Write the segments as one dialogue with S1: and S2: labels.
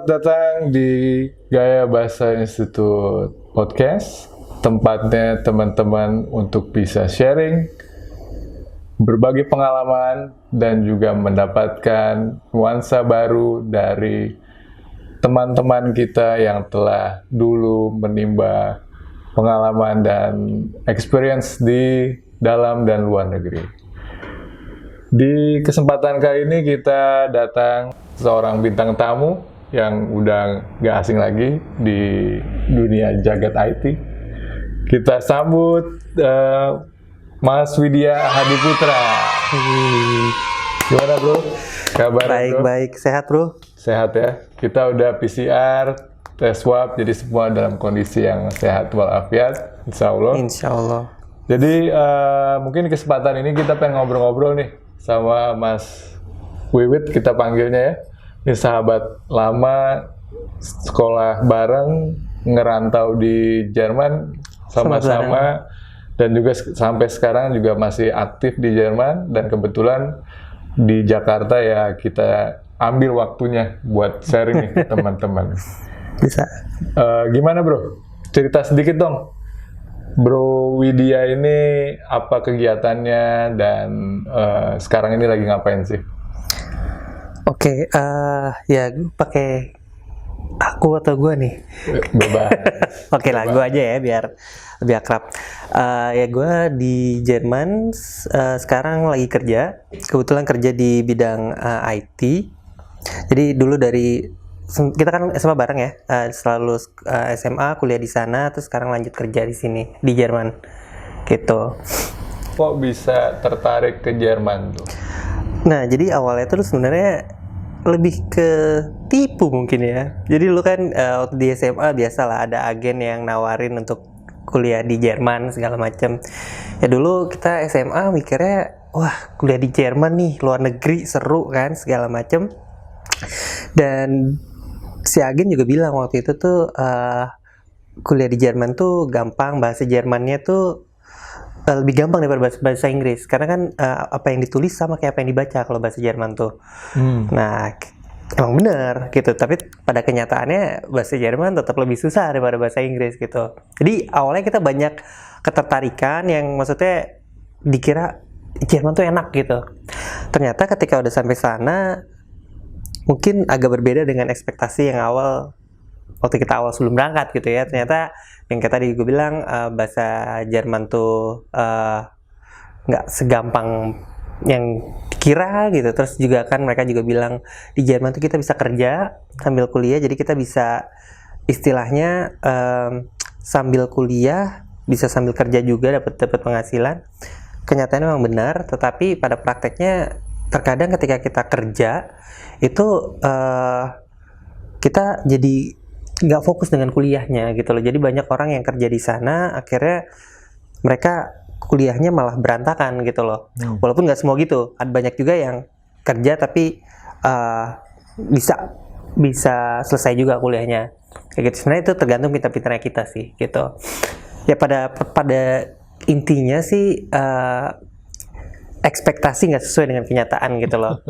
S1: Selamat datang di Gaya Bahasa Institute Podcast, tempatnya teman-teman untuk bisa sharing, berbagi pengalaman, dan juga mendapatkan nuansa baru dari teman-teman kita yang telah dulu menimba pengalaman dan experience di dalam dan luar negeri. Di kesempatan kali ini kita datang seorang bintang tamu yang udah gak asing lagi di dunia jagat IT. Kita sambut Mas Widya Hadiputra. Gimana bro? Kabar bro?
S2: Baik, sehat bro?
S1: Sehat ya. Kita udah PCR, tes swab, jadi semua dalam kondisi yang sehat walafiat, insya Allah.
S2: Insya Allah.
S1: Jadi mungkin kesempatan ini kita pengen ngobrol-ngobrol nih sama Mas Wiwit, kita panggilnya ya. Ini sahabat lama, sekolah bareng, ngerantau di Jerman sama-sama, dan juga sampai sekarang juga masih aktif di Jerman, dan kebetulan di Jakarta ya kita ambil waktunya buat sharing nih ke teman-teman.
S2: Bisa.
S1: Gimana bro? Cerita sedikit dong. Bro Widya ini apa kegiatannya dan sekarang ini lagi ngapain sih?
S2: Oke, ya pakai aku atau gue nih?
S1: Bebas.
S2: Oke lah, gue aja ya biar lebih akrab. Ya gue di Jerman sekarang lagi kerja. Kebetulan kerja di bidang IT. Jadi dulu kita kan SMA bareng ya. Selalu SMA kuliah di sana, terus sekarang lanjut kerja di sini di Jerman. Gitu.
S1: Kok bisa tertarik ke Jerman tuh?
S2: Nah, jadi awalnya tuh sebenarnya lebih ke tipu mungkin ya. Jadi lu kan waktu di SMA biasalah ada agen yang nawarin untuk kuliah di Jerman segala macam. Ya dulu kita SMA mikirnya, wah kuliah di Jerman nih, luar negeri seru kan segala macam. Dan si agen juga bilang waktu itu tuh kuliah di Jerman tuh gampang, bahasa Jermannya tuh lebih gampang daripada bahasa Inggris, karena kan apa yang ditulis sama kayak apa yang dibaca kalau bahasa Jerman tuh. Nah, emang bener gitu, tapi pada kenyataannya bahasa Jerman tetap lebih susah daripada bahasa Inggris gitu. Jadi awalnya kita banyak ketertarikan yang maksudnya dikira Jerman tuh enak gitu. Ternyata ketika udah sampai sana mungkin agak berbeda dengan ekspektasi yang awal waktu kita awal sebelum berangkat gitu ya. Ternyata yang kayak tadi gue bilang bahasa Jerman tuh nggak segampang yang dikira gitu. Terus juga kan mereka juga bilang di Jerman tuh kita bisa kerja sambil kuliah, jadi kita bisa istilahnya sambil kuliah bisa sambil kerja juga dapat penghasilan. Kenyataannya memang benar, tetapi pada prakteknya terkadang ketika kita kerja itu kita jadi nggak fokus dengan kuliahnya gitu loh. Jadi banyak orang yang kerja di sana akhirnya mereka kuliahnya malah berantakan gitu loh. Walaupun nggak semua gitu, ada banyak juga yang kerja tapi bisa selesai juga kuliahnya kayak gitu. Sebenarnya itu tergantung pintar-pintarnya kita sih gitu ya. Pada intinya sih ekspektasi nggak sesuai dengan kenyataan gitu loh.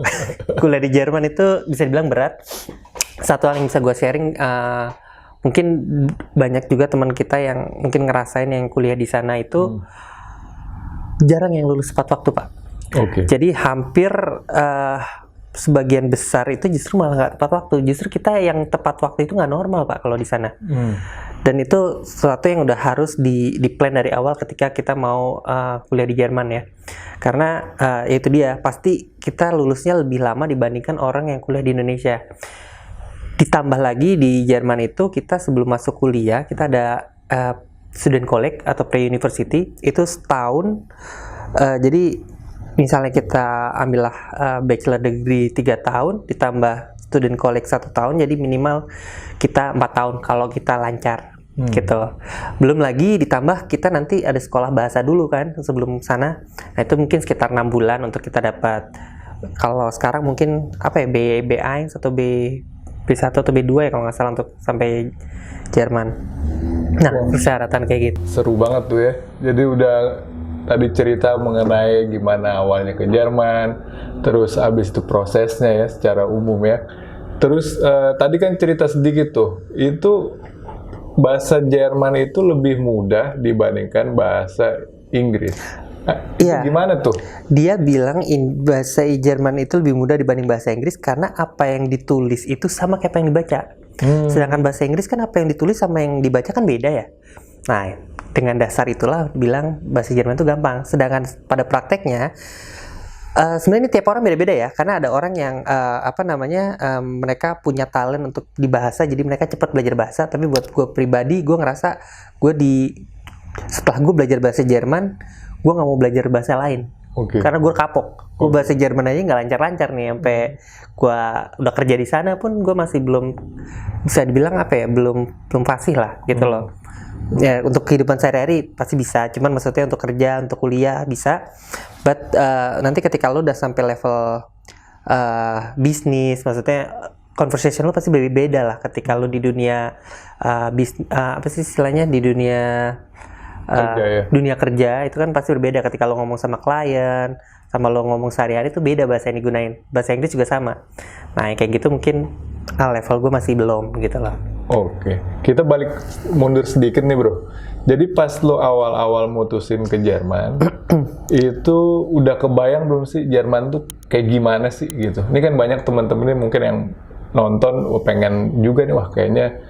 S2: Kuliah di Jerman itu bisa dibilang berat. Satu hal yang bisa gue sharing, mungkin banyak juga teman kita yang mungkin ngerasain yang kuliah di sana itu jarang yang lulus tepat waktu, Pak.
S1: Okay.
S2: Jadi hampir sebagian besar itu justru malah nggak tepat waktu. Justru kita yang tepat waktu itu nggak normal, Pak, kalau di sana. Dan itu sesuatu yang udah harus di plan dari awal ketika kita mau kuliah di Jerman ya. Karena itu dia, pasti kita lulusnya lebih lama dibandingkan orang yang kuliah di Indonesia. Ditambah lagi di Jerman itu kita sebelum masuk kuliah kita ada student college atau pre-university itu setahun. Jadi misalnya kita ambillah bachelor degree 3 tahun ditambah student college 1 tahun, jadi minimal kita 4 tahun kalau kita lancar gitu. Belum lagi ditambah kita nanti ada sekolah bahasa dulu kan sebelum sana. Nah itu mungkin sekitar 6 bulan untuk kita dapat. Kalau sekarang mungkin apa ya, B1 atau B1 atau B2 ya kalau nggak salah untuk sampai Jerman. Nah, persyaratan kayak gitu.
S1: Seru banget tuh ya. Jadi udah tadi cerita mengenai gimana awalnya ke Jerman, terus abis itu prosesnya ya secara umum ya. Terus tadi kan cerita sedikit tuh, itu bahasa Jerman itu lebih mudah dibandingkan bahasa Inggris. Itu
S2: Iya.
S1: gimana tuh?
S2: Dia bilang bahasa Jerman itu lebih mudah dibanding bahasa Inggris karena apa yang ditulis itu sama kayak apa yang dibaca. Sedangkan bahasa Inggris kan apa yang ditulis sama yang dibaca kan beda ya. Nah, dengan dasar itulah bilang bahasa Jerman itu gampang. Sedangkan pada prakteknya sebenarnya ini tiap orang beda-beda ya. Karena ada orang yang mereka punya talent untuk di bahasa, jadi mereka cepat belajar bahasa. Tapi buat gue pribadi, gue ngerasa setelah gue belajar bahasa Jerman, gue nggak mau belajar bahasa lain. Karena gue kapok. Gue bahasa Jerman aja nggak lancar-lancar nih, sampai gue udah kerja di sana pun gue masih belum bisa dibilang belum fasih lah gitu loh. Ya untuk kehidupan sehari-hari pasti bisa, cuman maksudnya untuk kerja, untuk kuliah bisa. But nanti ketika lo udah sampai level bisnis, maksudnya conversation lo pasti beda lah ketika lo di dunia apa sih istilahnya, di dunia dunia kerja itu kan pasti berbeda. Ketika lo ngomong sama klien, sama lo ngomong sehari-hari itu beda bahasa yang digunain. Bahasa Inggris juga sama. Nah kayak gitu mungkin level gue masih belum gitu loh.
S1: Oke, kita balik mundur sedikit nih bro. Jadi pas lo awal-awal mutusin ke Jerman, itu udah kebayang belum sih Jerman tuh kayak gimana sih gitu? Ini kan banyak teman-teman mungkin yang nonton, pengen juga nih, wah kayaknya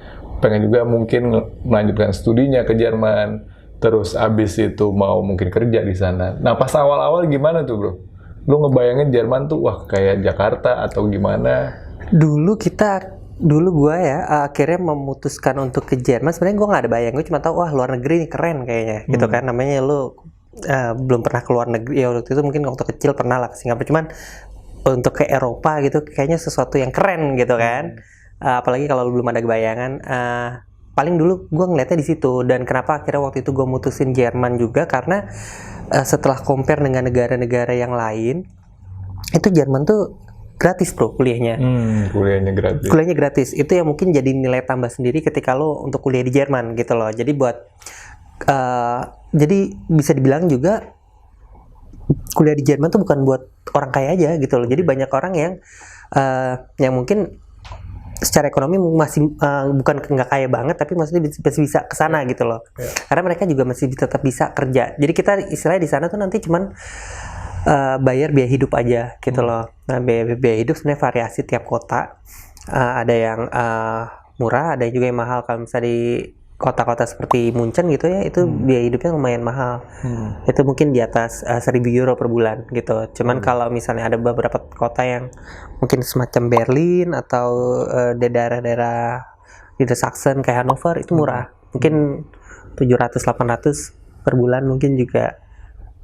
S1: pengen juga mungkin melanjutkan studinya ke Jerman, terus abis itu mau mungkin kerja di sana. Nah pas awal-awal gimana tuh bro? Lo ngebayangin Jerman tuh wah kayak Jakarta atau gimana?
S2: Dulu gue ya akhirnya memutuskan untuk ke Jerman. Sebenarnya gue nggak ada bayang, gue cuma tahu wah luar negeri nih keren kayaknya gitu kan. Namanya lu belum pernah ke luar negeri ya, waktu itu mungkin waktu kecil pernah lah ke Singapura, cuman untuk ke Eropa gitu kayaknya sesuatu yang keren gitu kan. Apalagi kalau lu belum ada bayangan. Paling dulu gue ngeliatnya di situ. Dan kenapa akhirnya waktu itu gue mutusin Jerman juga karena setelah compare dengan negara-negara yang lain, itu Jerman tuh gratis bro kuliahnya.
S1: Kuliahnya gratis.
S2: Kuliahnya gratis. Itu yang mungkin jadi nilai tambah sendiri ketika lo untuk kuliah di Jerman gitu loh. Jadi jadi bisa dibilang juga kuliah di Jerman tuh bukan buat orang kaya aja gitu loh. Jadi banyak orang yang mungkin secara ekonomi masih bukan nggak kaya banget, tapi maksudnya masih bisa kesana gitu loh. Karena mereka juga masih tetap bisa kerja. Jadi kita istilahnya di sana tuh nanti cuman bayar biaya hidup aja gitu loh. Nah biaya hidup sebenarnya variasi tiap kota. Ada yang murah, ada juga yang mahal. Kalau misalnya di kota-kota seperti Munchen gitu ya, itu biaya hidupnya lumayan mahal. Itu mungkin di atas 1.000 euro per bulan gitu. Cuman kalau misalnya ada beberapa kota yang mungkin semacam Berlin atau di daerah-daerah Niedersachsen kayak Hannover itu murah. Mungkin 700-800 per bulan mungkin juga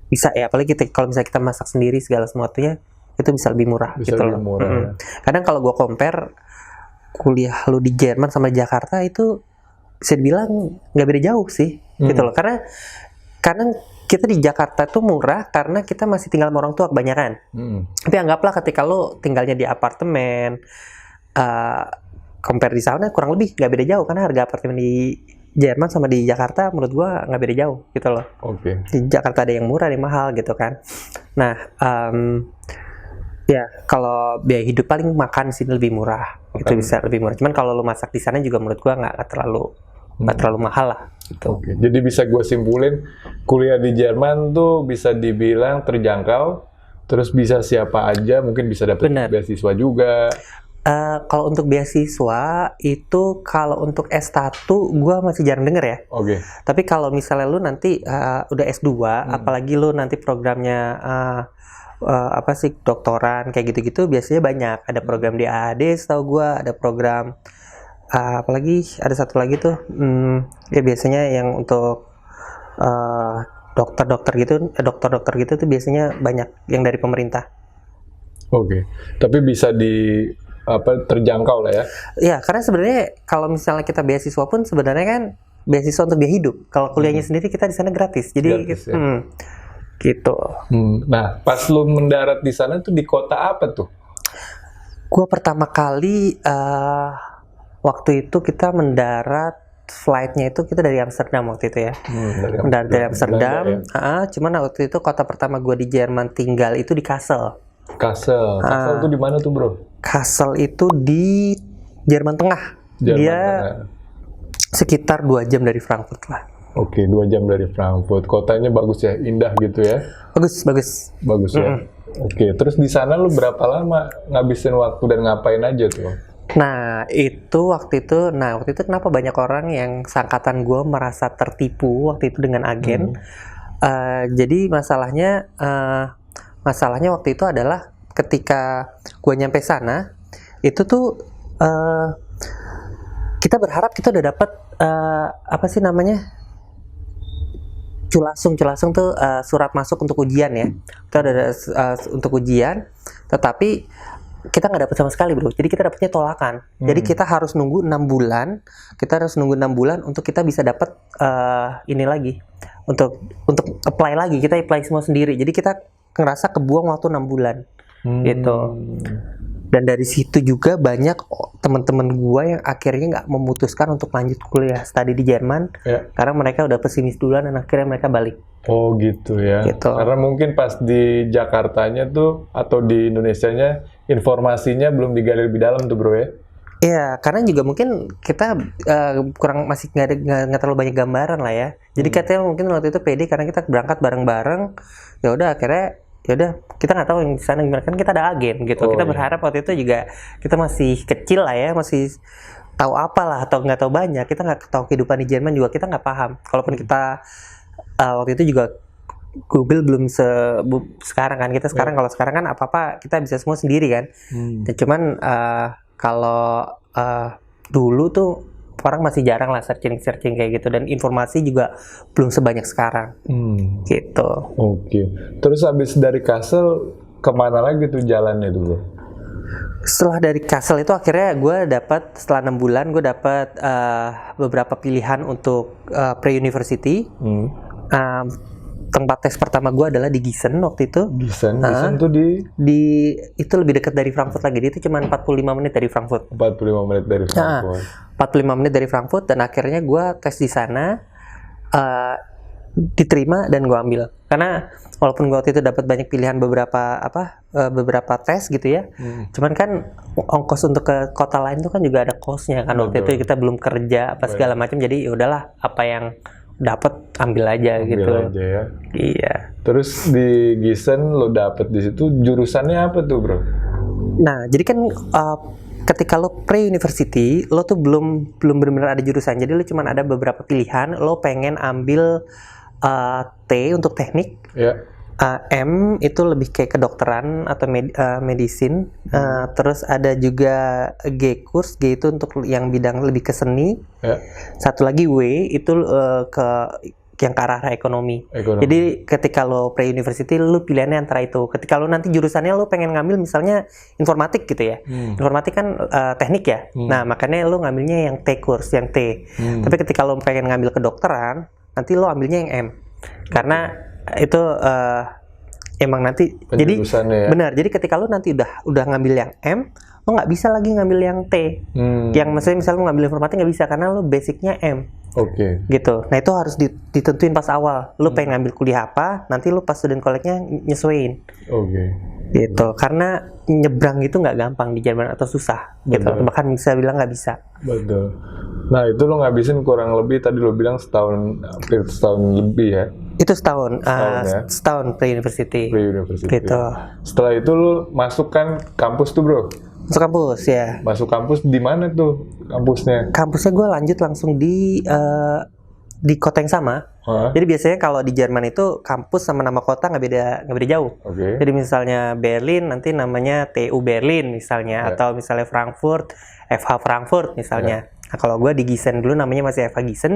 S2: bisa ya, apalagi kalau misalnya kita masak sendiri segala semuanya itu bisa lebih murah
S1: bisa
S2: gitu
S1: lebih
S2: loh.
S1: murah, ya.
S2: Kadang kalau gue compare kuliah lu di Jerman sama Jakarta itu bisa dibilang nggak beda jauh sih gitu loh. Karena kita di Jakarta tuh murah karena kita masih tinggal sama orang tua kebanyakan. Tapi anggaplah ketika lu tinggalnya di apartemen, compare di sana kurang lebih nggak beda jauh, karena harga apartemen di Jerman sama di Jakarta menurut gua nggak beda jauh gitu loh. Di Jakarta ada yang murah, ada yang mahal gitu kan. Nah, ya kalau biaya hidup paling makan sih lebih murah. Itu bisa lebih murah. Cuman kalau lu masak di sana juga menurut gua nggak terlalu mahal lah. Gitu.
S1: Jadi bisa gua simpulin kuliah di Jerman tuh bisa dibilang terjangkau. Terus bisa siapa aja mungkin bisa dapat beasiswa juga.
S2: Kalau untuk beasiswa itu, kalau untuk S1 gue masih jarang denger ya. Tapi kalau misalnya lu nanti udah S2, apalagi lu nanti programnya doktoran kayak gitu-gitu, biasanya banyak. Ada program di AAD setahu gue, ada program apalagi ada satu lagi tuh ya biasanya yang untuk dokter-dokter gitu tuh biasanya banyak yang dari pemerintah.
S1: Tapi bisa terjangkau lah ya.
S2: Ya, karena sebenarnya kalau misalnya kita beasiswa pun sebenarnya kan beasiswa untuk biaya hidup. Kalau kuliahnya sendiri kita di sana gratis. Jadi
S1: gratis, ya?
S2: Gitu.
S1: Nah, pas lu mendarat di sana tuh di kota apa tuh?
S2: Gua pertama kali waktu itu kita mendarat, flightnya itu kita dari Amsterdam waktu itu ya. Mendarat dari Amsterdam. Ya. Cuman waktu itu kota pertama gua di Jerman tinggal itu di Kassel.
S1: Kassel tuh di mana tuh bro?
S2: Kassel itu di Jerman Tengah.
S1: Jerman
S2: Dia
S1: Tengah.
S2: sekitar 2 jam dari Frankfurt lah.
S1: Oke, 2 jam dari Frankfurt. Kotanya bagus ya, indah gitu ya.
S2: Bagus, bagus.
S1: Bagus ya. Oke, terus di sana lu berapa lama ngabisin waktu dan ngapain aja tuh?
S2: Nah, waktu itu kenapa banyak orang yang seangkatan gue merasa tertipu waktu itu dengan agen. Jadi masalahnya waktu itu adalah ketika gue nyampe sana, itu tuh kita berharap kita udah dapat apa sih namanya? Culasung tuh surat masuk untuk ujian ya. Kita udah ada untuk ujian, tetapi kita nggak dapat sama sekali bro. Jadi kita dapetnya tolakan. Jadi kita harus nunggu 6 bulan. Kita harus nunggu 6 bulan untuk kita bisa dapat ini lagi. Untuk apply lagi. Kita apply semua sendiri. Jadi kita ngerasa kebuang waktu 6 bulan. Gitu. Dan dari situ juga banyak teman-teman gua yang akhirnya nggak memutuskan untuk lanjut kuliah studi di Jerman. Karena mereka udah pesimis duluan dan akhirnya mereka balik.
S1: Oh gitu ya.
S2: Gitu.
S1: Karena mungkin pas di Jakartanya tuh atau di Indonesianya informasinya belum digali lebih dalam tuh bro ya.
S2: Iya, karena juga mungkin kita masih nggak terlalu banyak gambaran lah ya. Jadi katanya mungkin waktu itu pede karena kita berangkat bareng-bareng. Ya udah akhirnya kita nggak tahu yang di sana gimana, kan kita ada agen gitu. Kita berharap waktu itu juga kita masih kecil lah ya, masih tahu apa lah atau nggak tahu banyak. Kita nggak tahu kehidupan di Jerman juga, kita nggak paham. Kalaupun kita waktu itu juga Google belum sekarang kan. Kita sekarang kalau sekarang kan apa-apa kita bisa semua sendiri kan. Dan cuman kalau dulu tuh orang masih jarang lah searching kayak gitu, dan informasi juga belum sebanyak sekarang. Gitu.
S1: Oke. Terus habis dari Kassel kemana lagi tuh jalannya dulu?
S2: Setelah dari Kassel itu akhirnya gue dapat, setelah 6 bulan gue dapat beberapa pilihan untuk pre-university. Tempat tes pertama gue adalah di Gießen waktu itu.
S1: Gießen tuh
S2: itu lebih dekat dari Frankfurt lagi. Dia itu cuma 45 menit dari Frankfurt.
S1: 45 menit dari Frankfurt.
S2: 45 menit dari Frankfurt, dan akhirnya gue tes di sana, diterima dan gue ambil. Karena walaupun gue waktu itu dapat banyak pilihan beberapa tes gitu ya. Cuman kan ongkos untuk ke kota lain tuh kan juga ada kosnya kan. Waktu itu kita belum kerja segala macam, jadi ya udahlah apa yang dapat ambil aja gitu.
S1: Ya.
S2: Iya.
S1: Terus di Gießen lo dapet di situ jurusannya apa tuh bro?
S2: Nah jadi kan ketika lo pre-university lo tuh belum benar-benar ada jurusan. Jadi lo cuma ada beberapa pilihan. Lo pengen ambil T untuk teknik. M itu lebih kayak kedokteran atau medicine. Terus ada juga G kurs, G itu untuk yang bidang lebih ke seni. Satu lagi W itu yang ke arah ekonomi. Jadi ketika lo pre-university lo pilihannya antara itu. Ketika lo nanti jurusannya lo pengen ngambil misalnya informatik gitu ya. Informatik kan teknik ya. Nah makanya lo ngambilnya yang T kurs, yang T. Tapi ketika lo pengen ngambil kedokteran, nanti lo ambilnya yang M. Karena itu emang nanti jadi
S1: ya?
S2: Benar. Jadi ketika lo nanti udah ngambil yang M, lo nggak bisa lagi ngambil yang T. Yang misalnya lo ngambil informatik nggak bisa karena lo basicnya M. Gitu. Nah itu harus ditentuin pas awal. Lo pengen ngambil kuliah apa, nanti lo pas student college-nya nyesuaiin. Gitu. Karena nyebrang itu nggak gampang di Jerman atau susah. Gitu. Bahkan bisa bilang nggak bisa.
S1: Betul. Nah itu lo ngabisin kurang lebih tadi lo bilang hampir setahun lebih ya? Itu setahun
S2: pre-university.
S1: Gitu. Setelah itu lo masuk kan kampus tuh bro?
S2: Masuk kampus ya.
S1: Masuk kampus di mana tuh kampusnya?
S2: Kampusnya gue lanjut langsung di kota yang sama. Jadi biasanya kalau di Jerman itu kampus sama nama kota nggak beda jauh. Jadi misalnya Berlin nanti namanya TU Berlin misalnya, atau misalnya Frankfurt FH Frankfurt misalnya. Nah kalau gue di Gießen dulu namanya masih FH Gießen,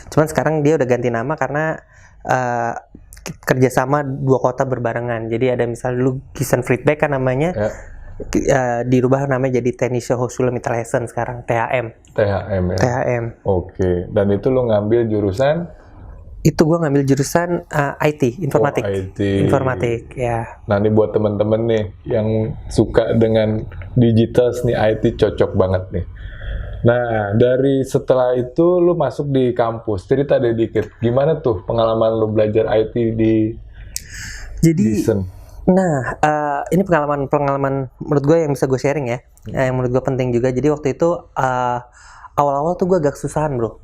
S2: cuman sekarang dia udah ganti nama karena kerjasama 2 kota berbarengan. Jadi ada misalnya dulu Gießen Friedberg kan namanya. Dirubah namanya jadi Technische Hochschule Mittelhessen sekarang, THM.
S1: THM ya?
S2: THM.
S1: Dan itu lo ngambil jurusan?
S2: Itu gue ngambil jurusan IT, informatik.
S1: IT.
S2: Informatik, ya.
S1: Nah ini buat temen-temen nih yang suka dengan digital nih, IT cocok banget nih. Nah dari setelah itu lo masuk di kampus, cerita deh dikit, gimana tuh pengalaman lo belajar IT di Gießen?
S2: Nah, ini pengalaman menurut gue yang bisa gue sharing ya, yang menurut gue penting juga. Jadi waktu itu awal-awal tuh gue agak kesusahan bro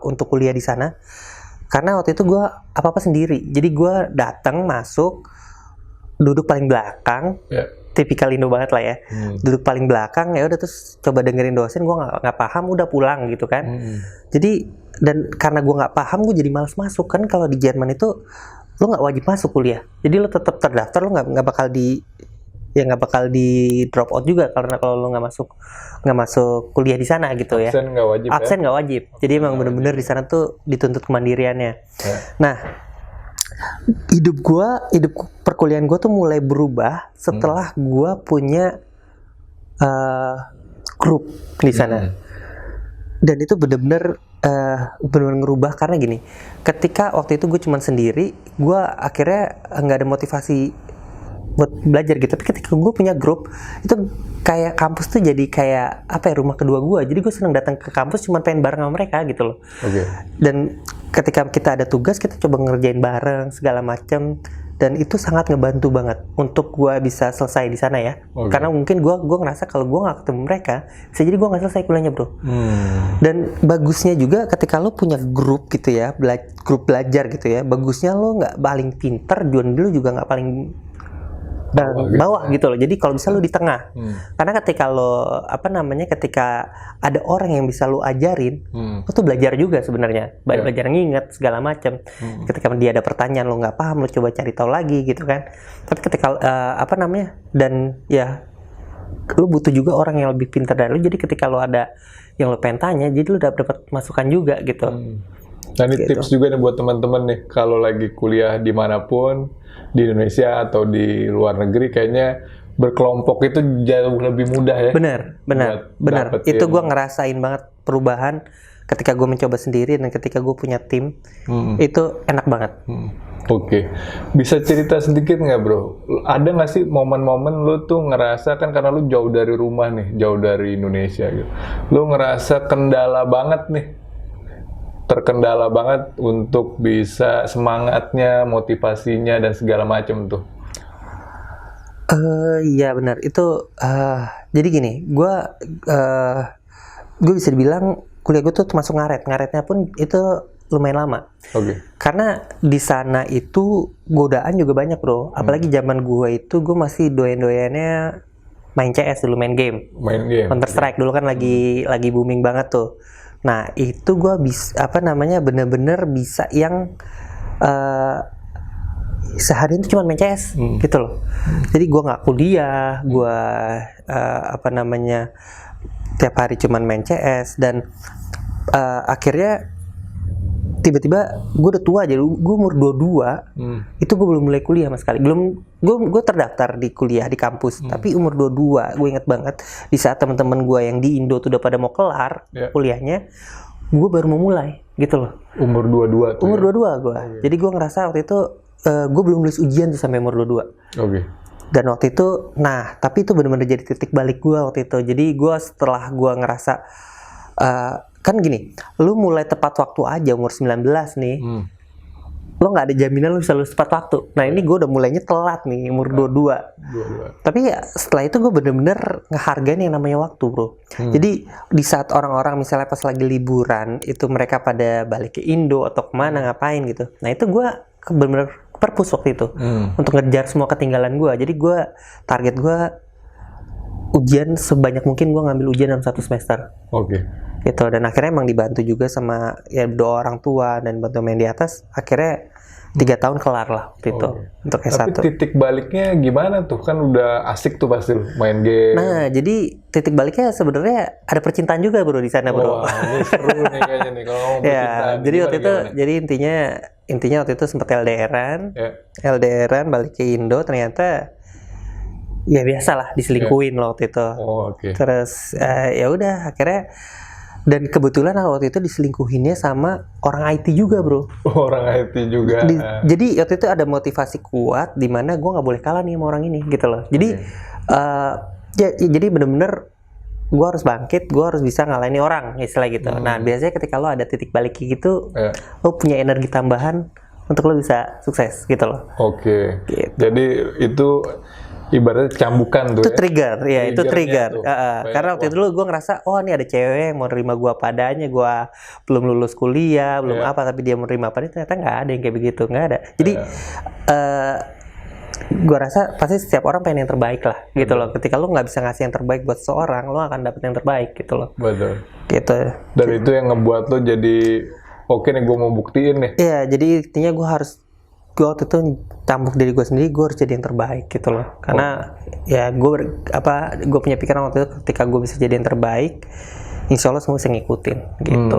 S2: untuk kuliah di sana, karena waktu itu gue apa-apa sendiri. Jadi gue datang masuk, duduk paling belakang, tipikal Indo banget lah ya, duduk paling belakang ya udah, terus coba dengerin dosen, gue nggak paham, udah pulang gitu kan. Jadi dan karena gue nggak paham, gue jadi malas masuk kan. Kalau di Jerman itu lo nggak wajib masuk kuliah, jadi lo tetap terdaftar, lo nggak bakal di drop out juga, karena kalau lo nggak masuk kuliah di sana gitu ya.
S1: Absen nggak wajib.
S2: Absen nggak wajib. Jadi emang bener-bener di sana tuh dituntut kemandiriannya. Nah, hidup perkuliahan gue tuh mulai berubah setelah gue punya grup di sana. Dan itu bener-bener ngerubah, karena gini, ketika waktu itu gue cuman sendiri, gue akhirnya nggak ada motivasi buat belajar gitu. Tapi ketika gue punya grup, itu kayak kampus tuh jadi kayak apa ya, rumah kedua gue. Jadi gue senang datang ke kampus cuma pengen bareng sama mereka gitu loh. Dan ketika kita ada tugas, kita coba ngerjain bareng segala macam, dan itu sangat ngebantu banget untuk gue bisa selesai di sana ya. Karena mungkin gue ngerasa kalau gue nggak ketemu mereka, bisa jadi gue nggak selesai kuliahnya bro. Dan bagusnya juga ketika lo punya grup gitu ya, grup belajar gitu ya, bagusnya lo nggak paling pinter, Juan dulu juga nggak paling bawah gitu loh. Jadi kalau bisa lo di tengah. Karena ketika lo ketika ada orang yang bisa lo ajarin, lo tuh belajar juga sebenarnya. Belajar nginget segala macam. Ketika dia ada pertanyaan lo nggak paham, lo coba cari tahu lagi gitu kan. Tapi ketika dan ya lo butuh juga orang yang lebih pintar dari lo. Jadi ketika lo ada yang lo pengen tanya, jadi lo dapat masukan juga gitu.
S1: Nah ini tips juga nih buat teman-teman nih, kalau lagi kuliah dimanapun, di Indonesia atau di luar negeri, kayaknya berkelompok itu jauh lebih mudah ya.
S2: Benar. Itu gue ngerasain banget perubahan ketika gue mencoba sendiri dan ketika gue punya tim, itu enak banget.
S1: Oke. Bisa cerita sedikit nggak bro? Ada nggak sih momen-momen lu tuh ngerasa, kan karena lu jauh dari rumah nih, jauh dari Indonesia gitu, lu ngerasa terkendala banget untuk bisa semangatnya, motivasinya dan segala macam tuh.
S2: Iya benar. Itu jadi gini, gue bisa dibilang kuliah gue tuh termasuk ngaretnya pun itu lumayan lama. Karena di sana itu godaan juga banyak bro. Apalagi zaman gue itu, gue masih doyan-doyannya main CS dulu, main game. Counter Strike dulu kan lagi booming banget tuh. Nah itu gue bisa bener-bener bisa yang sehari itu cuma main CS gitu loh. Jadi gue nggak kuliah, gue tiap hari cuma main CS, dan akhirnya tiba-tiba gue udah tua, jadi gue umur 22 itu gue belum mulai kuliah sama sekali. Gue terdaftar di kuliah di kampus, tapi umur 22 gue inget banget di saat teman-teman gue yang di Indo tuh udah pada mau kelar kuliahnya, gue baru mau mulai gitu loh.
S1: Umur 22 tuh.
S2: Umur 22 gue. Jadi gue ngerasa waktu itu gue belum nulis ujian tuh sampai umur 22. Dan waktu itu, tapi itu benar-benar jadi titik balik gue waktu itu. Jadi gue setelah gue ngerasa kan gini, lu mulai tepat waktu aja umur 19 nih, lo nggak ada jaminan lu bisa lulus tepat waktu. Nah ini gue udah mulainya telat nih, umur 22. Tapi ya setelah itu gue bener-bener ngehargain yang namanya waktu bro. Jadi di saat orang-orang misalnya pas lagi liburan, itu mereka pada balik ke Indo atau kemana ngapain gitu. Nah itu gue bener-bener purpose waktu itu, untuk ngejar semua ketinggalan gue. Jadi gue target gue ujian sebanyak mungkin, gue ngambil ujian dalam 1 semester. Gitu. Dan akhirnya emang dibantu juga sama ya doa orang tua dan bantu main di atas, akhirnya 3 tahun kelar lah waktu itu untuk S1.
S1: Tapi titik baliknya gimana tuh? Kan udah asik tuh pasti main game.
S2: Nah jadi titik baliknya sebenarnya ada percintaan juga bro di sana bro.
S1: Wah ini seru nih kayaknya nih kalau ngomong percintaan.
S2: Jadi waktu itu intinya waktu itu sempat LDRan balik ke Indo, ternyata ya biasalah diselingkuhin loh waktu itu. Terus ya udah akhirnya, dan kebetulan waktu itu diselingkuhinnya sama orang IT juga bro.
S1: Orang IT juga.
S2: Jadi waktu itu ada motivasi kuat di mana gue nggak boleh kalah nih sama orang ini gitu loh. Jadi jadi bener-bener gue harus bangkit, gue harus bisa ngalahin orang istilah gitu. Nah biasanya ketika lo ada titik balik gitu, lo punya energi tambahan untuk lo bisa sukses gitu loh.
S1: Oke.
S2: Gitu.
S1: Jadi itu ibaratnya cambukan tuh
S2: Itu trigger, ya itu
S1: Triggernya
S2: trigger.
S1: tuh.
S2: Karena waktu itu dulu gue ngerasa, oh ini ada cewek yang mau nerima gue padanya, gue belum lulus kuliah, belum
S1: Iya.
S2: apa, tapi dia mau nerima padanya, ternyata nggak ada yang kayak begitu, nggak ada. Jadi gue rasa pasti setiap orang pengen yang terbaik lah, gitu loh. Ketika lo nggak bisa ngasih yang terbaik buat seorang, lo akan dapet yang terbaik, gitu loh.
S1: Betul.
S2: Gitu.
S1: Dan itu yang ngebuat lo jadi oke nih gue mau buktiin nih.
S2: Iya, jadi intinya gue waktu itu cambuk diri gue sendiri, gue harus jadi yang terbaik gitu loh. Karena ya gue punya pikiran waktu itu ketika gue bisa jadi yang terbaik, insya Allah semua bisa ngikutin gitu.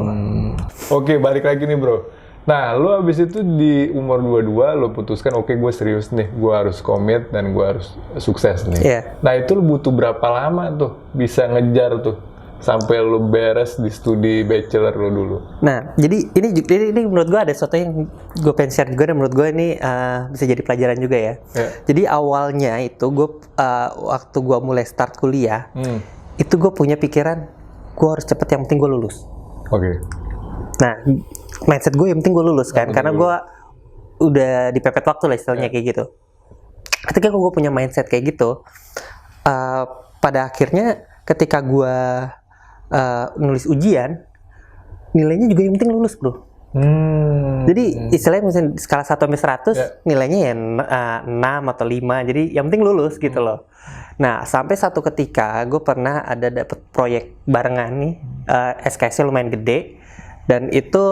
S1: Oke, balik lagi nih bro. Nah, lu abis itu di umur 22, lu putuskan oke gue serius nih, gue harus komit dan gue harus sukses nih.
S2: Iya.
S1: Nah, itu lu butuh berapa lama tuh bisa ngejar tuh sampai lu beres di studi bachelor lu dulu?
S2: Nah, jadi ini menurut gue ada sesuatu yang gue pengen share juga, dan menurut gue ini bisa jadi pelajaran juga ya. Jadi awalnya itu gue waktu gue mulai start kuliah, itu gue punya pikiran gue harus cepet, yang penting gue lulus.
S1: Oke.
S2: Nah, mindset gue yang penting gue lulus kan, karena gue udah dipepet waktu lah istilahnya kayak gitu. Ketika gue punya mindset kayak gitu, pada akhirnya ketika gue nulis ujian, nilainya juga yang penting lulus bro. Jadi istilahnya misalnya skala 1 sampai 100 nilainya ya 6 atau 5, jadi yang penting lulus gitu loh. Nah, sampai satu ketika gue pernah ada dapet proyek barengan nih, SKS-nya lumayan gede, dan itu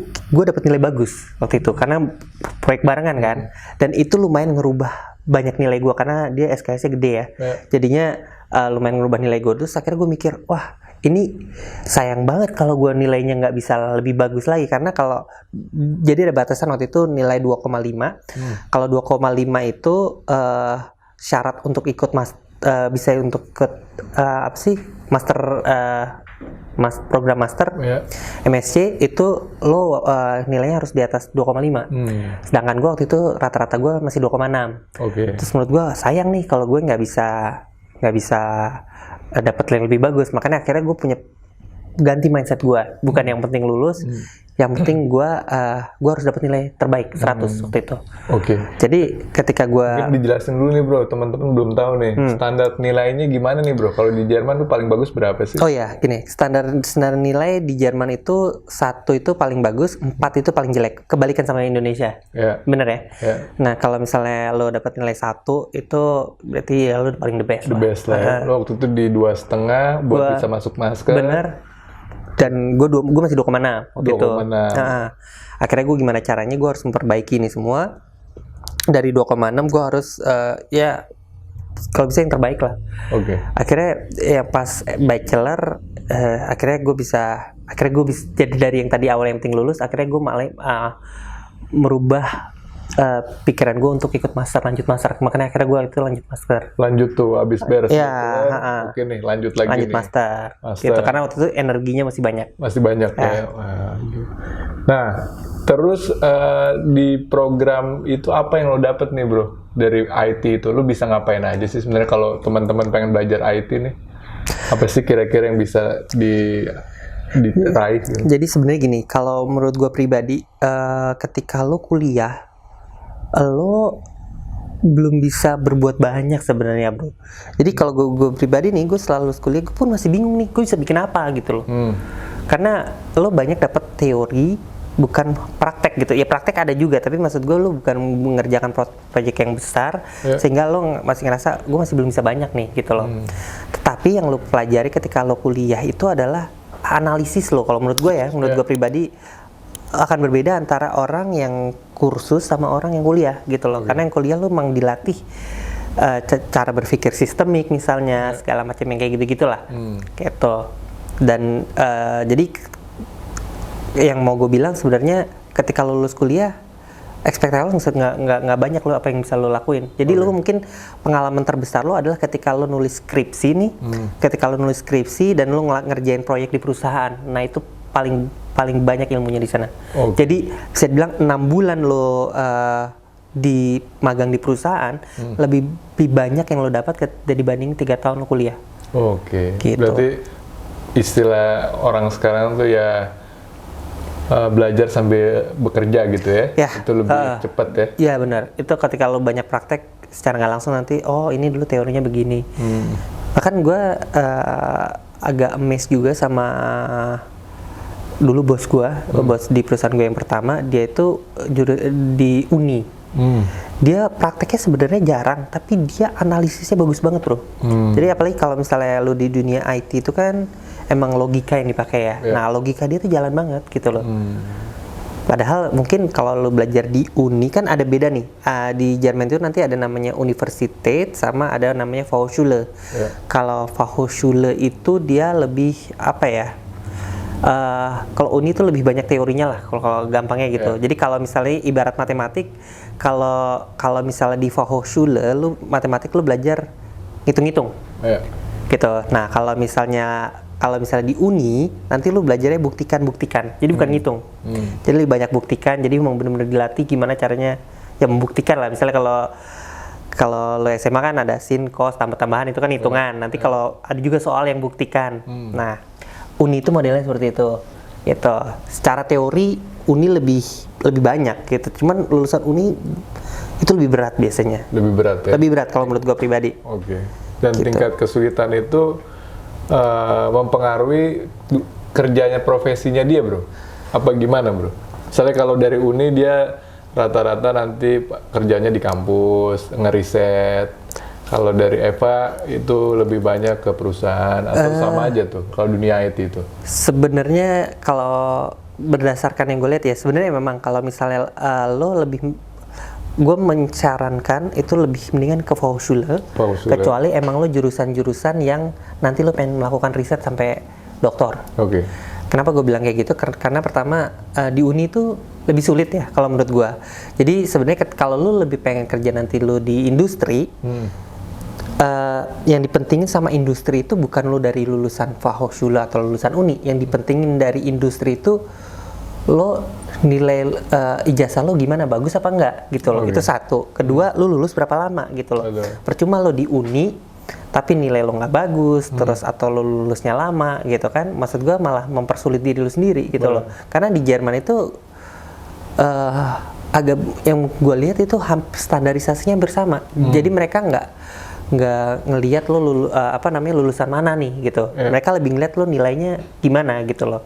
S2: gue dapet nilai bagus waktu itu karena proyek barengan kan, dan itu lumayan ngerubah banyak nilai gue karena dia SKS-nya gede ya. Jadinya lumayan ngerubah nilai gue. Terus akhirnya gue mikir, wah ini sayang banget kalau gue nilainya nggak bisa lebih bagus lagi, karena kalau jadi ada batasan waktu itu nilai 2,5. Kalau 2,5 itu syarat untuk ikut bisa untuk ke apa sih program master MSc itu lo nilainya harus di atas 2,5. Sedangkan gue waktu itu rata-rata gue masih 2,6. Terus menurut gue sayang nih kalau gue nggak bisa dapat nilai lebih bagus. Makanya akhirnya gue punya ganti mindset gue, bukan yang penting lulus, yang penting gue harus dapat nilai terbaik 100 waktu itu. Jadi ketika gue
S1: mungkin dijelasin dulu nih bro, teman-teman belum tahu nih standar nilainya gimana nih bro. Kalau di Jerman tuh paling bagus berapa sih?
S2: Oh ya, gini, standar nilai di Jerman itu 1 itu paling bagus, 4 itu paling jelek. Kebalikan sama Indonesia. Bener ya? Nah, kalau misalnya lo dapat nilai 1 itu berarti ya lo paling the best.
S1: The best lah. Lo waktu itu di 2,5 buat bisa masuk masker.
S2: Bener. Dan gue masih 2,6 waktu itu. Nah, akhirnya gue gimana caranya gue harus memperbaiki ini semua. Dari 2,6 gue harus ya kalau bisa yang terbaik lah. Akhirnya ya pas bachelor akhirnya gue bisa jadi dari yang tadi awal yang penting lulus, akhirnya gue malah merubah pikiran gue untuk ikut lanjut master. Makanya akhirnya gue itu lanjut master.
S1: Lanjut tuh abis beres.
S2: Oke
S1: nih lanjut lagi nih.
S2: Master. Gitu, karena waktu itu energinya masih banyak. Ya.
S1: Nah, terus di program itu apa yang lo dapet nih bro dari IT itu? Lo bisa ngapain aja sih sebenarnya kalau teman-teman pengen belajar IT nih? Apa sih kira-kira yang bisa diraih? Gitu?
S2: Jadi sebenarnya gini, kalau menurut gue pribadi, ketika lo kuliah, lo belum bisa berbuat banyak sebenarnya bro. Jadi kalau gue pribadi nih, gue setelah lulus kuliah, gue pun masih bingung nih, gue bisa bikin apa gitu loh. Karena lo banyak dapat teori, bukan praktek gitu. Ya praktek ada juga, tapi maksud gue lo bukan mengerjakan proyek yang besar, sehingga lo masih ngerasa gue masih belum bisa banyak nih gitu loh. Tetapi yang lo pelajari ketika lo kuliah itu adalah analisis lo. Kalau menurut gue ya, menurut gue pribadi akan berbeda antara orang yang kursus sama orang yang kuliah gitu loh. Karena yang kuliah lo memang dilatih cara berpikir sistemik misalnya, segala macam yang kayak gitu-gitulah. Gitu. Dan jadi yang mau gue bilang sebenarnya ketika lo lulus kuliah, ekspektasi lo nggak banyak lo apa yang bisa lo lakuin. Jadi lo mungkin pengalaman terbesar lo adalah ketika lo nulis skripsi nih, ketika lo nulis skripsi dan lo ngerjain proyek di perusahaan. Nah itu paling banyak ilmunya di sana. Jadi bisa dibilang 6 bulan lo di magang di perusahaan lebih banyak yang lo dapat dibanding 3 tahun lo kuliah.
S1: Gitu. Berarti istilah orang sekarang tuh ya belajar sambil bekerja gitu ya?
S2: Ya,
S1: Itu lebih cepat ya?
S2: Iya benar. Itu ketika lo banyak praktek secara nggak langsung nanti, oh ini dulu teorinya begini. Bahkan gue agak amazed juga sama dulu bos gue, bos di perusahaan gue yang pertama, dia itu di Uni. Dia prakteknya sebenarnya jarang, tapi dia analisisnya bagus banget bro. Jadi apalagi kalau misalnya lo di dunia IT itu kan emang logika yang dipakai ya. Nah logika dia tuh jalan banget gitu loh. Padahal mungkin kalau lo belajar di Uni kan ada beda nih. Di Jerman itu nanti ada namanya Universität sama ada namanya Fachhochschule. Kalau Fachhochschule itu dia lebih apa ya? Kalau Uni itu lebih banyak teorinya lah. Kalau gampangnya gitu. Jadi kalau misalnya ibarat matematik, kalau misalnya di Fachhochschule, lu matematik lu belajar ngitung-ngitung. Gitu. Nah kalau misalnya di Uni nanti lu belajarnya buktikan, jadi bukan ngitung. Jadi lebih banyak buktikan, jadi memang benar-benar dilatih gimana caranya ya membuktikan lah. Misalnya kalau lo SMA kan ada sin, cos, tambah-tambahan itu kan hitungan. Nanti kalau ada juga soal yang buktikan. Nah Uni itu modelnya seperti itu. Gitu. Secara teori Uni lebih banyak gitu. Cuman lulusan Uni itu lebih berat biasanya.
S1: Lebih berat ya?
S2: Lebih berat kalau menurut gua pribadi.
S1: Oke. Dan
S2: Gitu.
S1: tingkat kesulitan itu mempengaruhi kerjanya profesinya dia bro? Apa gimana bro? Misalnya kalau dari Uni dia rata-rata nanti kerjanya di kampus, ngeriset. Kalau dari Eva itu lebih banyak ke perusahaan atau sama aja tuh kalau dunia IT itu? Sebenarnya
S2: kalau berdasarkan yang gue lihat ya sebenarnya memang kalau misalnya gue menyarankan itu lebih mendingan ke Fachhochschule, kecuali emang lo jurusan-jurusan yang nanti lo pengen melakukan riset sampai doktor. Kenapa gue bilang kayak gitu? Karena pertama di Uni itu lebih sulit ya kalau menurut gue. Jadi sebenarnya kalau lo lebih pengen kerja nanti lo di industri, yang dipentingin sama industri itu bukan lo dari lulusan Fachhochschule atau lulusan Uni. Yang dipentingin dari industri itu lo nilai ijazah lo gimana, bagus apa enggak gitu loh. Itu satu. Kedua, lo lulus berapa lama gitu loh. Percuma lo di Uni tapi nilai lo nggak bagus terus atau lo lulusnya lama gitu kan, maksud gue malah mempersulit diri lo sendiri gitu loh. Karena di Jerman itu agak yang gue lihat itu standarisasinya bersama. Jadi mereka nggak ngelihat lo lulusan mana nih gitu. Mereka lebih ngelihat lo nilainya gimana gitu loh.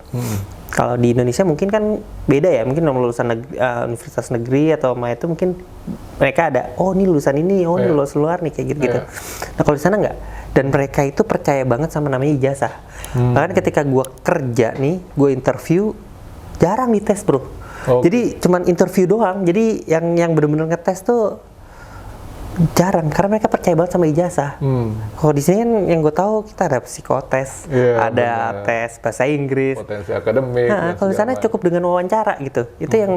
S2: Kalau di Indonesia mungkin kan beda ya, mungkin lulusan universitas negeri atau itu mungkin mereka ada, oh ini lulusan ini, oh ini lulusan luar nih kayak gitu. Nah kalau di sana nggak, dan mereka itu percaya banget sama namanya ijazah. Bahkan ketika gue kerja nih, gue interview jarang dites bro. Jadi cuman interview doang. Jadi yang benar-benar ngetes tuh jarang, karena mereka percaya banget sama ijazah. Kalau di sini kan yang gue tahu kita ada psikotes, ada tes bahasa Inggris,
S1: potensi akademik.
S2: Nah, kalau di sana cukup dengan wawancara gitu. Itu yang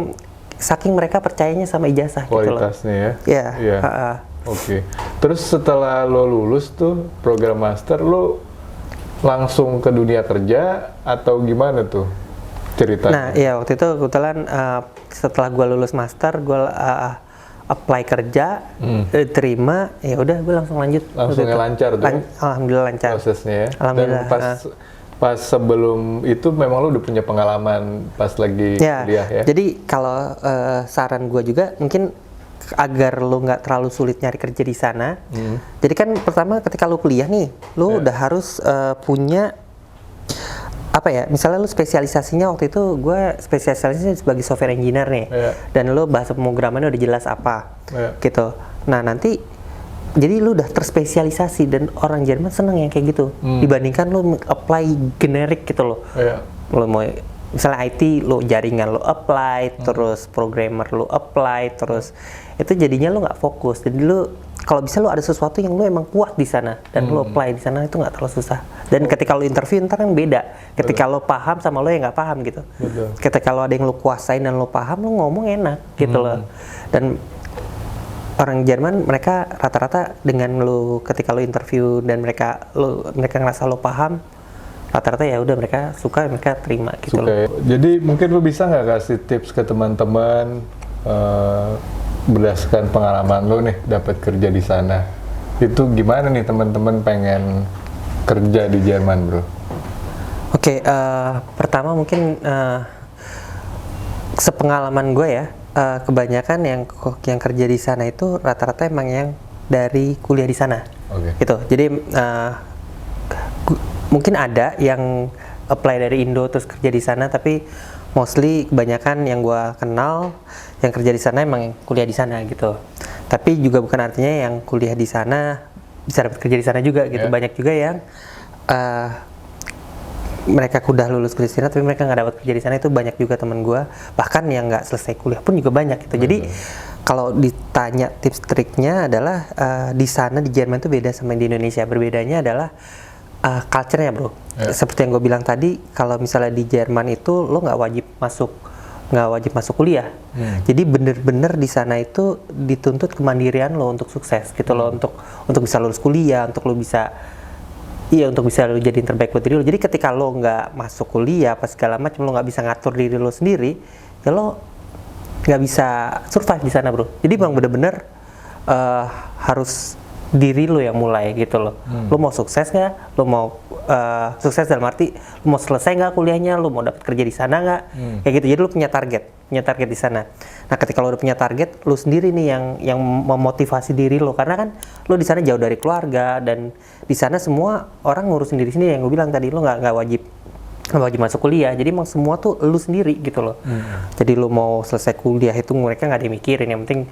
S2: saking mereka percayanya sama ijazah.
S1: Kualitasnya
S2: gitu loh.
S1: Ya. Terus setelah lo lulus tuh program master, lo langsung ke dunia kerja atau gimana tuh ceritanya?
S2: Nah, iya waktu itu kebetulan setelah gue lulus master, gue apply kerja, terima, ya udah gue langsung lanjut.
S1: Langsungnya lancar tuh?
S2: Alhamdulillah lancar.
S1: Prosesnya ya?
S2: Alhamdulillah.
S1: Dan pas sebelum itu memang lo udah punya pengalaman pas lagi kuliah ya?
S2: Jadi kalau saran gue juga mungkin agar lo nggak terlalu sulit nyari kerja di sana. Jadi kan pertama ketika lo kuliah nih, lo udah harus punya apa ya, misalnya lu spesialisasinya waktu itu gue spesialisasinya sebagai software engineer nih, dan lu bahasa pemrogramannya udah jelas apa, gitu. Nah nanti jadi lu udah terspesialisasi dan orang Jerman seneng yang kayak gitu, dibandingkan lu apply generik gitu loh. Lu mau misalnya IT, lu jaringan lu apply, terus programmer lu apply, terus itu jadinya lu nggak fokus. Jadi lu kalau bisa lu ada sesuatu yang lu emang kuat di sana dan lu apply di sana itu nggak terlalu susah. Dan ketika lu interview ntar kan beda. Ketika lu paham sama lu yang nggak paham gitu. Ketika lu ada yang lu kuasain dan lu paham, lu ngomong enak gitu loh. Dan orang Jerman mereka rata-rata dengan lu ketika lu interview dan mereka ngerasa lu paham, rata-rata ya udah mereka suka, mereka terima gitu loh.
S1: Jadi mungkin lu bisa nggak kasih tips ke teman-teman berdasarkan pengalaman lo nih dapat kerja di sana, itu gimana nih teman-teman pengen kerja di Jerman bro?
S2: Pertama mungkin sepengalaman gue ya, kebanyakan yang kerja di sana itu rata-rata emang yang dari kuliah di sana. Gitu. Jadi mungkin ada yang apply dari Indo terus kerja di sana, tapi mostly kebanyakan yang gue kenal yang kerja di sana emang kuliah di sana gitu. Tapi juga bukan artinya yang kuliah di sana bisa dapat kerja di sana juga gitu. Banyak juga yang mereka udah lulus kuliah di sana tapi mereka nggak dapat kerja di sana, itu banyak juga teman gue. Bahkan yang nggak selesai kuliah pun juga banyak gitu. Jadi kalau ditanya tips triknya adalah di sana di Jerman itu beda sama di Indonesia. Berbedanya adalah culture-nya bro. Seperti yang gue bilang tadi, kalau misalnya di Jerman itu lo nggak wajib masuk kuliah. Jadi bener-bener di sana itu dituntut kemandirian lo untuk sukses gitu lo, untuk bisa lulus kuliah, untuk lo bisa lo jadi yang terbaik buat diri lo. Jadi ketika lo nggak masuk kuliah apa segala macam, lo nggak bisa ngatur diri lo sendiri, ya lo nggak bisa survive di sana bro. Jadi memang bener-bener harus diri lo yang mulai gitu loh. Lo mau sukses nggak? Lo mau sukses dalam arti lo mau selesai nggak kuliahnya? Lo mau dapat kerja di sana nggak? Kayak gitu. Jadi lo punya target di sana. Nah ketika lo udah punya target, lo sendiri nih yang memotivasi diri lo, karena kan lo di sana jauh dari keluarga dan di sana semua orang ngurusin diri sendiri. Yang gue bilang tadi, lo nggak wajib masuk kuliah, jadi emang semua tuh lo sendiri gitu loh. Jadi lo mau selesai kuliah itu mereka nggak dimikirin, yang penting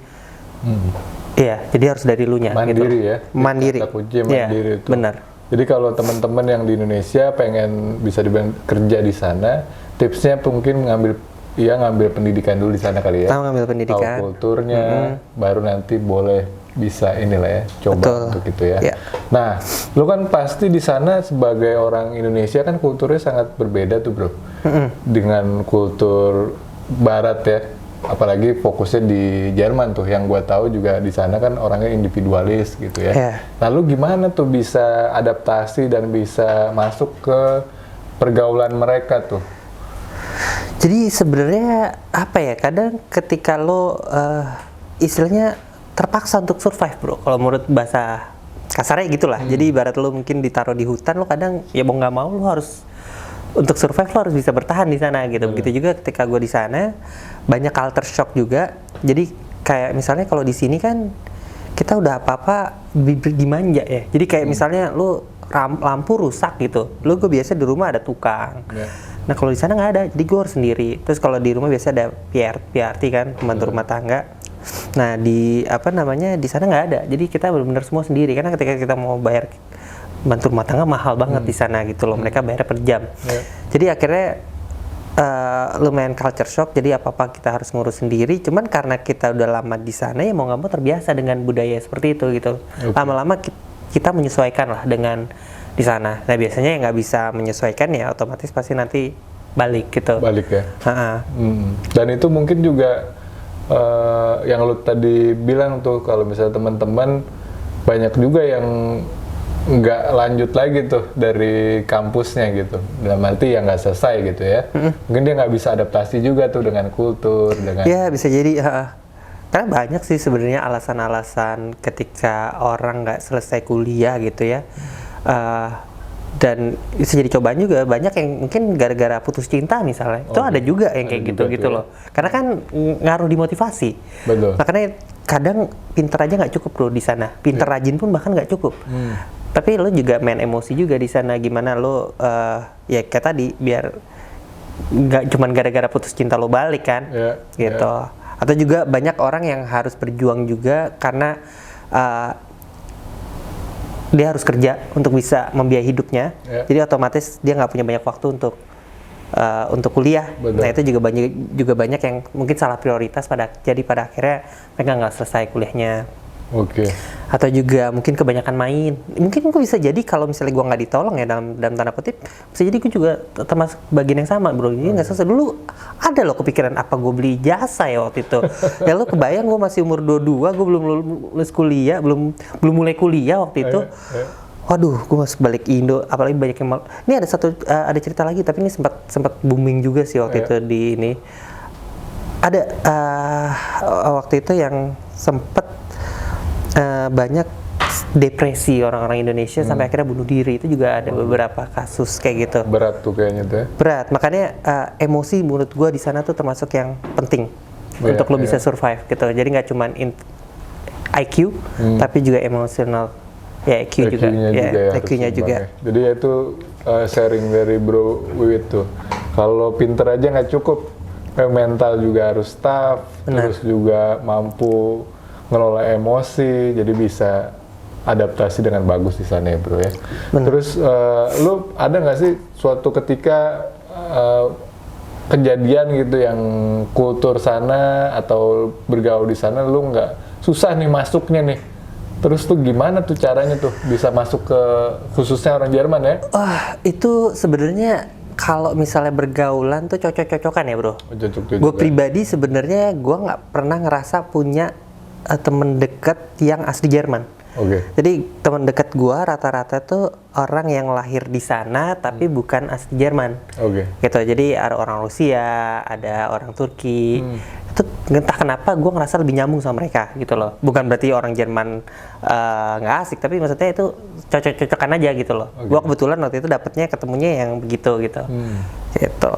S2: iya, jadi harus dari lunya.
S1: Mandiri
S2: gitu.
S1: Ya.
S2: Mandiri.
S1: Kata kunci mandiri itu.
S2: Benar.
S1: Jadi kalau teman-teman yang di Indonesia pengen bisa kerja di sana, tipsnya mungkin ngambil pendidikan dulu di sana kali ya.
S2: Ngambil pendidikan.
S1: Tahu kulturnya, baru nanti boleh bisa inilah ya, coba untuk itu ya. Nah, lu kan pasti di sana sebagai orang Indonesia kan kulturnya sangat berbeda tuh bro, dengan kultur Barat ya. Apalagi fokusnya di Jerman tuh, yang gue tahu juga di sana kan orangnya individualis gitu ya. Lalu gimana tuh bisa adaptasi dan bisa masuk ke pergaulan mereka tuh?
S2: Jadi sebenarnya apa ya? Kadang ketika lo istilahnya terpaksa untuk survive bro. Kalau menurut bahasa kasarnya gitulah. Jadi ibarat lo mungkin ditaruh di hutan, lo kadang ya mau nggak mau lo harus untuk survive lo harus bisa bertahan di sana gitu. Begitu juga ketika gue di sana, banyak culture shock juga. Jadi kayak misalnya kalau di sini kan kita udah apa-apa dimanja ya. Jadi kayak misalnya lo lampu rusak gitu, lo gue biasa di rumah ada tukang. Nah kalau di sana nggak ada, jadi gue harus sendiri. Terus kalau di rumah biasa ada PRT kan, pembantu rumah tangga. Nah di sana nggak ada. Jadi kita benar-benar semua sendiri, karena ketika kita mau bayar bantu rumah tangga mahal banget di sana gitu loh, mereka bayar per jam. Jadi akhirnya lumayan culture shock, jadi apa-apa kita harus ngurus sendiri. Cuman karena kita udah lama di sana ya mau nggak mau terbiasa dengan budaya seperti itu gitu. Lama-lama kita menyesuaikan lah dengan di sana. Nah biasanya yang nggak bisa menyesuaikan ya otomatis pasti nanti balik gitu.
S1: Balik ya. Dan itu mungkin juga yang lu tadi bilang tuh, kalau misalnya teman-teman banyak juga yang nggak lanjut lagi tuh dari kampusnya gitu, dalam arti yang nggak selesai gitu ya. Mungkin dia nggak bisa adaptasi juga tuh dengan kultur, dengan
S2: ya bisa jadi. Karena banyak sih sebenarnya alasan-alasan ketika orang nggak selesai kuliah gitu ya. Dan bisa jadi cobaan juga. Banyak yang mungkin gara-gara putus cinta misalnya, itu ada juga yang kayak gitu loh. Karena kan ngaruh di motivasi.
S1: Betul.
S2: Makanya kadang pinter aja nggak cukup loh di sana. Pinter rajin pun bahkan nggak cukup. Tapi lo juga main emosi juga di sana, gimana lo ya kayak tadi, biar nggak cuman gara-gara putus cinta lo balik kan, gitu. Atau juga banyak orang yang harus berjuang juga karena dia harus kerja untuk bisa membiayai hidupnya, jadi otomatis dia nggak punya banyak waktu untuk kuliah. Betul. Nah itu juga banyak yang mungkin salah prioritas jadi pada akhirnya mereka nggak selesai kuliahnya. Atau juga mungkin kebanyakan main. Mungkin gue bisa jadi kalau misalnya gue nggak ditolong ya dalam tanda kutip, bisa jadi gue juga termasuk bagian yang sama bro. Jadi nggak selesai. Dulu ada loh kepikiran apa gue beli jasa ya waktu itu. Ya lo kebayang gue masih umur 22, gue belum lulus kuliah, belum mulai kuliah waktu itu. Waduh, gue masuk balik Indo, apalagi banyak yang ini ada cerita lagi, tapi ini sempat booming juga sih waktu itu di ini. Ada waktu itu yang sempat banyak depresi orang-orang Indonesia sampai akhirnya bunuh diri. Itu juga ada beberapa kasus kayak gitu.
S1: Berat tuh kayaknya tuh ya.
S2: Berat, makanya emosi menurut gue di sana tuh termasuk yang penting untuk lo bisa survive gitu. Jadi nggak cuman IQ, tapi juga emosional. Ya IQ juga, ya IQ-nya juga.
S1: Ya. Jadi ya itu sharing dari Bro Wiwit tuh. Kalau pinter aja nggak cukup, mental juga harus tough, terus juga mampu ngelola emosi, jadi bisa adaptasi dengan bagus di sana ya Bro ya. Terus lu ada nggak sih suatu ketika kejadian gitu yang kultur sana atau bergaul di sana lu nggak susah nih masuknya nih? Terus tuh gimana tuh caranya tuh bisa masuk ke khususnya orang Jerman ya?
S2: Itu sebenarnya kalau misalnya bergaulan tuh cocok-cocokan ya Bro. Gue pribadi sebenarnya gue nggak pernah ngerasa punya temen dekat yang asli Jerman. Jadi teman dekat gua rata-rata tuh orang yang lahir di sana tapi bukan asli Jerman. Gitu. Jadi ada orang Rusia, ada orang Turki. Itu entah kenapa gua ngerasa lebih nyambung sama mereka gitu loh. Bukan berarti orang Jerman nggak asik, tapi maksudnya itu cocok-cocokan aja gitu loh. Gua kebetulan waktu itu dapetnya ketemunya yang begitu gitu. Gitu.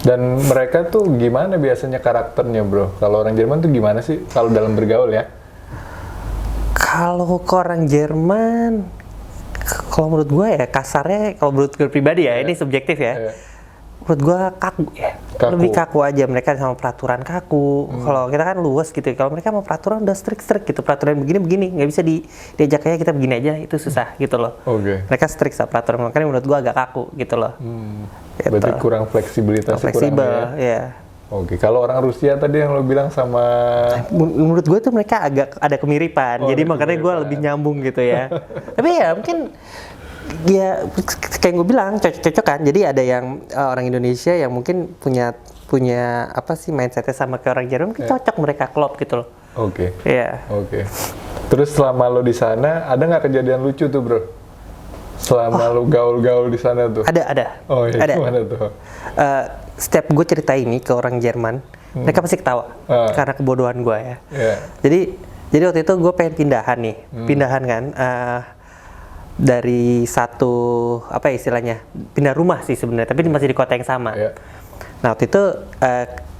S1: Dan mereka tuh gimana biasanya karakternya Bro? Kalau orang Jerman tuh gimana sih kalau dalam bergaul ya?
S2: Kalau ke orang Jerman, kalau menurut gue ya kasarnya, kalau menurut gue pribadi ya, ini subjektif ya. Menurut gue kaku ya, lebih kaku aja mereka sama peraturan kaku. Kalau kita kan luas gitu, kalau mereka mau peraturan udah strict gitu, peraturan begini, nggak bisa diajak kayak kita begini aja, itu susah gitu loh. Mereka strict sama peraturan, makanya menurut gue agak kaku gitu loh.
S1: Gitu. Berarti kurang fleksibilitas.
S2: Fleksibel, ya.
S1: Kalau orang Rusia tadi yang lo bilang sama...
S2: Menurut gue tuh mereka agak ada kemiripan, jadi makanya gue lebih nyambung gitu ya. Tapi ya mungkin, ya kayak gue bilang cocok-cocok kan. Jadi ada yang orang Indonesia yang mungkin punya apa sih mindsetnya sama kayak orang Jerman, mungkin cocok mereka klop gitu loh.
S1: Terus selama lo di sana, ada nggak kejadian lucu tuh Bro? Selama lo gaul-gaul di sana tuh?
S2: Ada. Ada.
S1: Gimana tuh?
S2: Setiap gue cerita ini ke orang Jerman, mereka pasti ketawa karena kebodohan gue ya. Jadi waktu itu gue pengen pindahan kan dari satu apa istilahnya pindah rumah sih sebenarnya, tapi masih di kota yang sama. Nah waktu itu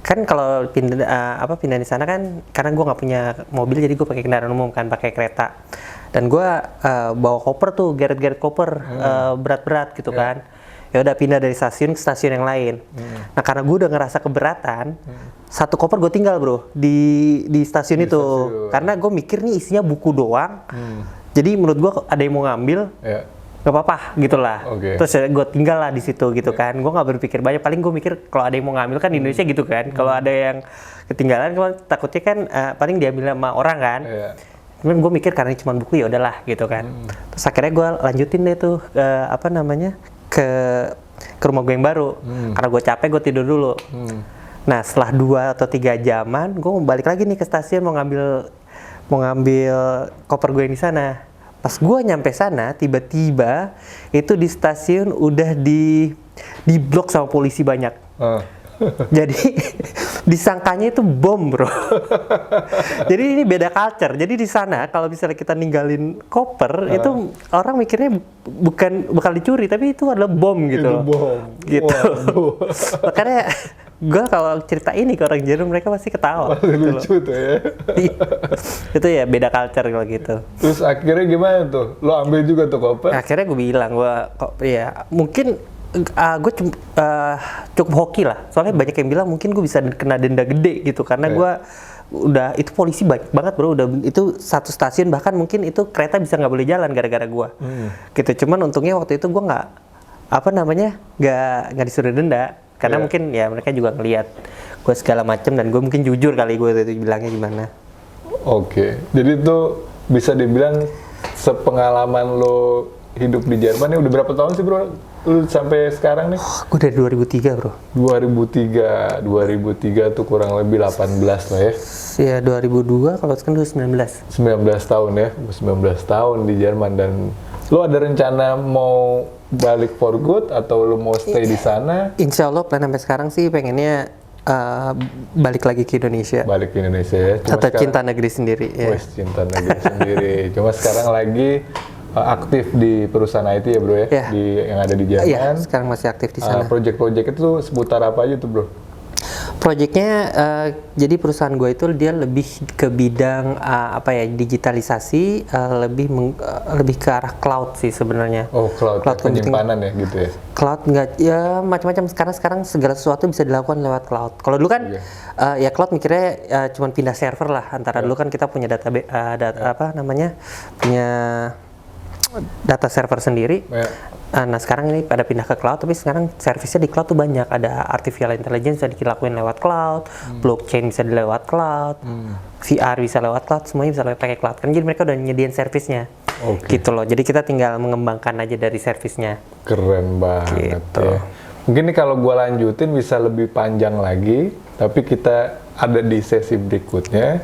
S2: kan kalau pindah di sana kan karena gue nggak punya mobil, jadi gue pakai kendaraan umum kan, pakai kereta. Dan gue bawa koper tuh, geret-geret koper berat-berat gitu kan. Ya udah pindah dari stasiun ke stasiun yang lain. Nah karena gue udah ngerasa keberatan, satu koper gue tinggal Bro di stasiun itu. Karena gue mikir nih isinya buku doang. Jadi menurut gue ada yang mau ngambil, gak apa-apa gitulah. Terus gue tinggal lah di situ gitu kan. Gue nggak berpikir banyak. Paling gue mikir kalau ada yang mau ngambil kan di Indonesia gitu kan. Kalau ada yang ketinggalan, takutnya kan paling diambil sama orang kan. Cuman gue mikir karena cuma buku ya udahlah gitu kan. Terus akhirnya gue lanjutin deh tuh ke rumah gue yang baru. Karena gue capek, gue tidur dulu. Nah setelah 2 atau 3 jaman, gue mau balik lagi nih ke stasiun mau ngambil koper gue yang di sana. Pas gue nyampe sana, tiba-tiba itu di stasiun udah di blok sama polisi banyak. Jadi disangkanya itu bom Bro. Jadi ini beda culture. Jadi di sana kalau misalnya kita ninggalin koper itu orang mikirnya bukan bakal dicuri, tapi itu adalah bom gitu. Gitu. Makanya gue kalau cerita ini ke orang Jerman mereka pasti ketawa.
S1: Lucu tuh ya.
S2: Itu ya beda culture kalau gitu.
S1: Terus akhirnya gimana tuh? Lo ambil juga tuh koper?
S2: Akhirnya gue bilang mungkin gue cukup hoki lah, soalnya banyak yang bilang mungkin gue bisa kena denda gede gitu karena gue udah itu polisi banyak banget Bro, udah itu satu stasiun bahkan mungkin itu kereta bisa nggak boleh jalan gara-gara gue gitu. Cuman untungnya waktu itu gue nggak disuruh denda karena mungkin ya mereka juga ngelihat gue segala macem dan gue mungkin jujur kali gue itu bilangnya gimana.
S1: Jadi itu bisa dibilang sepengalaman lo hidup di Jerman udah berapa tahun sih Bro? Lu sampai sekarang nih?
S2: Gue dari 2003 Bro.
S1: 2003 tuh kurang lebih 18 lah ya?
S2: Ya 2002, kalau sekarang 19
S1: tahun ya? 19 tahun di Jerman. Dan lu ada rencana mau balik for good atau lu mau stay di sana?
S2: Insya Allah plan sampai sekarang sih pengennya balik lagi ke Indonesia.
S1: Balik ke Indonesia ya.
S2: Tetap cinta negeri sendiri. Ya.
S1: Wes, cinta negeri sendiri. Cuma sekarang lagi aktif di perusahaan IT ya bro ya,
S2: Ya.
S1: yang ada di Jerman.
S2: Iya, sekarang masih aktif di sana.
S1: Project-project itu seputar apa aja tuh bro?
S2: Proyeknya jadi perusahaan gue itu dia lebih ke bidang digitalisasi, lebih ke arah cloud sih sebenarnya.
S1: Oh cloud
S2: computing.
S1: penyimpanan ya gitu ya?
S2: Cloud nggak ya macam-macam, sekarang segala sesuatu bisa dilakukan lewat cloud. Kalau dulu kan ya cloud mikirnya cuma pindah server lah, antara dulu kan kita punya punya data server sendiri. Nah sekarang ini pada pindah ke cloud, tapi sekarang servisnya di cloud tuh banyak. Ada artificial intelligence bisa dilakuin lewat cloud, blockchain bisa lewat cloud, VR bisa lewat cloud, semuanya bisa pakai cloud. Kan jadi mereka udah nyediain servisnya, gitu loh. Jadi kita tinggal mengembangkan aja dari servisnya.
S1: Keren banget
S2: Gitu.
S1: ya. Mungkin nih kalau gua lanjutin bisa lebih panjang lagi, tapi kita ada di sesi berikutnya.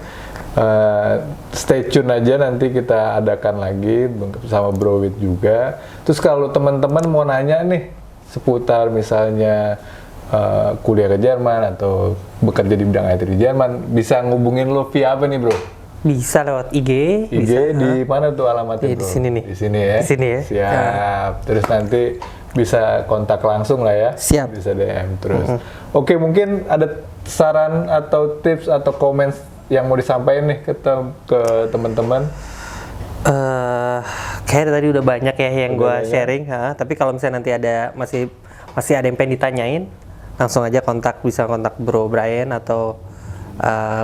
S1: Stay tune aja, nanti kita adakan lagi sama Bro Wit juga. Terus kalau teman-teman mau nanya nih seputar misalnya kuliah ke Jerman atau bekerja di bidang IT di Jerman, bisa ngubungin lo via apa nih bro?
S2: Bisa lewat IG.
S1: IG di mana tuh alamatnya bro?
S2: Di sini nih.
S1: Di sini ya?
S2: Di sini ya.
S1: Siap. Terus nanti bisa kontak langsung lah ya?
S2: Siap.
S1: Bisa DM terus. Oke, mungkin ada saran atau tips atau komen yang mau disampaikan nih ke teman-teman?
S2: Kayaknya tadi udah banyak ya yang gue sharing, tapi kalau misalnya nanti ada masih ada yang pengen ditanyain, langsung aja bisa kontak Bro Brian atau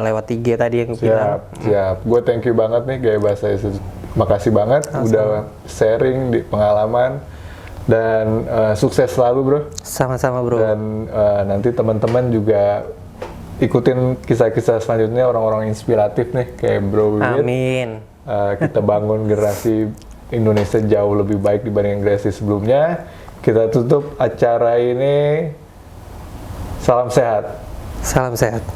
S2: lewat IG tadi yang gue bilang.
S1: Siap. Gue thank you banget nih Gaya Bahasa Yesus. Makasih banget udah sharing di pengalaman dan sukses selalu bro.
S2: Sama-sama bro.
S1: Dan nanti teman-teman juga ikutin kisah-kisah selanjutnya orang-orang inspiratif nih kayak Bro Wit.
S2: Amin.
S1: Kita bangun generasi Indonesia jauh lebih baik dibanding generasi sebelumnya. Kita tutup acara ini. Salam sehat.
S2: Salam sehat.